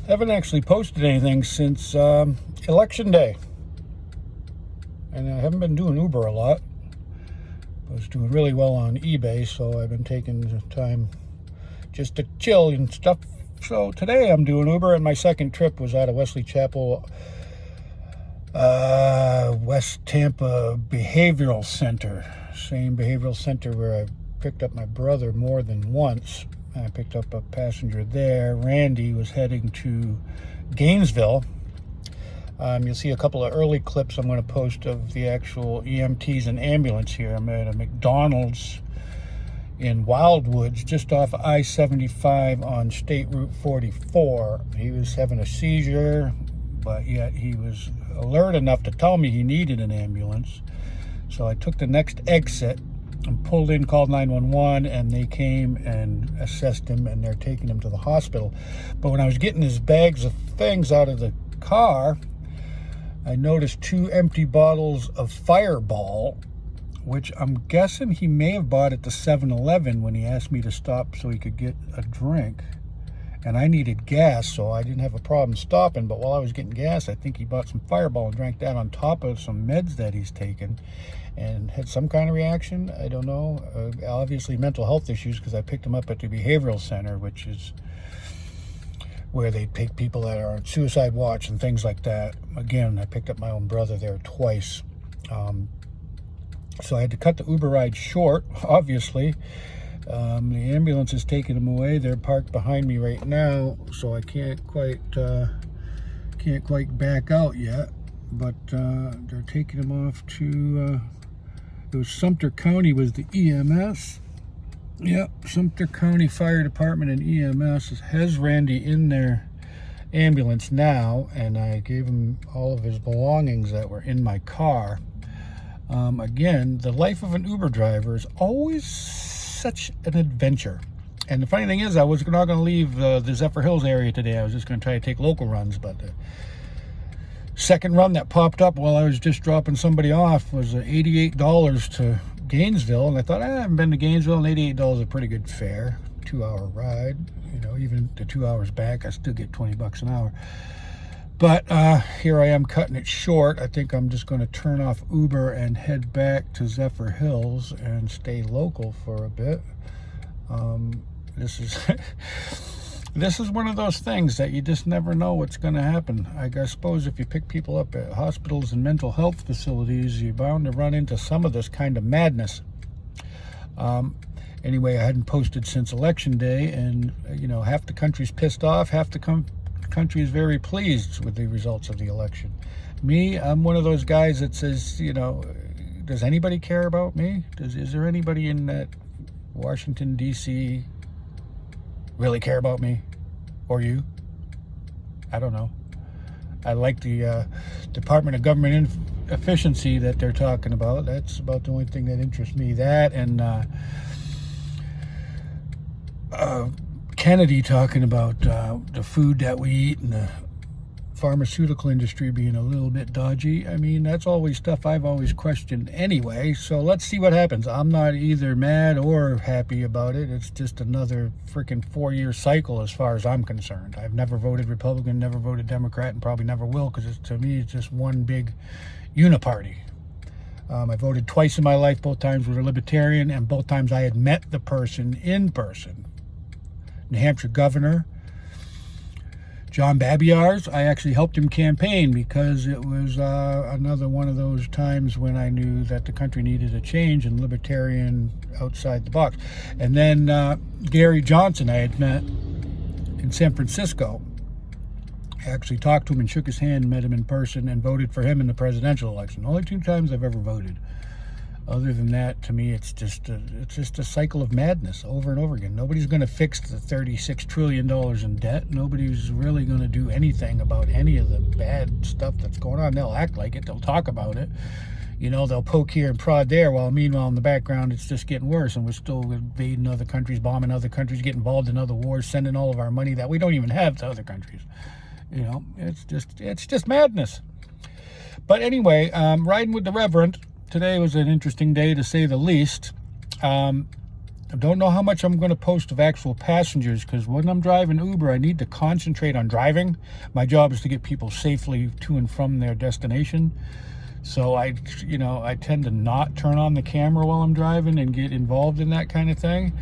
Haven't actually posted anything since election day. And I haven't been doing Uber a lot. I was doing really well on eBay, so I've been taking the time just to chill and stuff. So today I'm doing Uber, and my second trip was out of Wesley Chapel, West Tampa Behavioral Center. Same behavioral center where I picked up my brother more than once. I picked up a passenger there. Randy was heading to Gainesville. You'll see a couple of early clips I'm going to post of the actual EMTs and ambulance here. I'm at a McDonald's in Wildwoods, just off I-75 on State Route 44. He was having a seizure, but yet he was alert enough to tell me he needed an ambulance. So I took the next exit and pulled in, called 911, and they came and assessed him, and they're taking him to the hospital. But when I was getting his bags of things out of the car, I noticed 2 empty bottles of Fireball, which I'm guessing he may have bought at the 7-Eleven when he asked me to stop so he could get a drink. And I needed gas, so I didn't have a problem stopping. But while I was getting gas, I think he bought some Fireball and drank that on top of some meds that he's taken and had some kind of reaction. I don't know. Obviously mental health issues, because I picked him up at the behavioral center, which is where they take people that are on suicide watch and things like that. Again, I picked up my own brother there twice. So I had to cut the Uber ride short, obviously. The ambulance is taking them away. They're parked behind me right now, so I can't quite back out yet. But they're taking them off to, it was Sumter County was the EMS. Yep, Sumter County Fire Department and EMS has Randy in their ambulance now, and I gave him all of his belongings that were in my car. Again, the life of an Uber driver is always such an adventure. And the funny thing is, I was not going to leave the Zephyr Hills area today. I was just going to try to take local runs, but the second run that popped up while I was just dropping somebody off was $88 to Gainesville, and I thought, I haven't been to Gainesville, and $88 is a pretty good fare, 2-hour ride. You know, even the 2 hours back, I still get $20 an hour. But here I am cutting it short. I think I'm just going to turn off Uber and head back to Zephyr Hills and stay local for a bit. This is this is one of those things that you just never know what's going to happen. I suppose if you pick people up at hospitals and mental health facilities, you're bound to run into some of this kind of madness. Anyway, I hadn't posted since election day, and you know, half the country's pissed off, half the country is very pleased with the results of the election. Me, I'm one of those guys that says, you know, does anybody care about me? Is there anybody in that Washington, D.C. really care about me or you? I don't know. I like the Department of Government Efficiency that they're talking about. That's about the only thing that interests me. That and Kennedy talking about the food that we eat and the pharmaceutical industry being a little bit dodgy. I mean, that's always stuff I've always questioned anyway. So let's see what happens. I'm not either mad or happy about it. It's just another freaking 4-year cycle as far as I'm concerned. I've never voted Republican, never voted Democrat, and probably never will, because to me it's just one big uniparty. I voted twice in my life. Both times were a Libertarian, and both times I had met the person in person. New Hampshire governor John Babiarz, I actually helped him campaign because it was another one of those times when I knew that the country needed a change and libertarian outside the box. And then Gary Johnson I had met in San Francisco. I actually talked to him and shook his hand, met him in person, and voted for him in the presidential election. Only 2 times I've ever voted. Other than that, to me, it's just a cycle of madness over and over again. Nobody's going to fix the $36 trillion in debt. Nobody's really going to do anything about any of the bad stuff that's going on. They'll act like it. They'll talk about it. You know, they'll poke here and prod there, while meanwhile in the background it's just getting worse, and we're still invading other countries, bombing other countries, getting involved in other wars, sending all of our money that we don't even have to other countries. You know, it's just madness. But anyway, riding with the Reverend. Today was an interesting day, to say the least. I don't know how much I'm going to post of actual passengers, because when I'm driving Uber, I need to concentrate on driving. My job is to get people safely to and from their destination. So I tend to not turn on the camera while I'm driving and get involved in that kind of thing.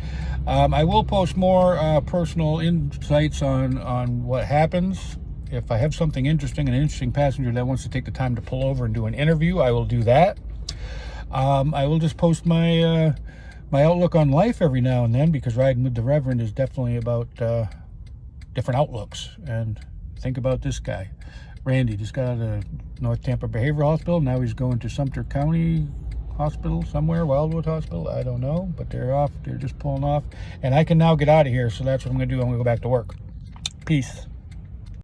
I will post more personal insights on what happens. If I have something interesting, an interesting passenger that wants to take the time to pull over and do an interview, I will do that. I will just post my my outlook on life every now and then, because riding with the Reverend is definitely about different outlooks. And think about this guy. Randy just got out of North Tampa Behavioral Hospital. Now he's going to Sumter County Hospital somewhere, Wildwood Hospital. I don't know, but they're off. They're just pulling off. And I can now get out of here, so that's what I'm going to do. I'm going to go back to work. Peace.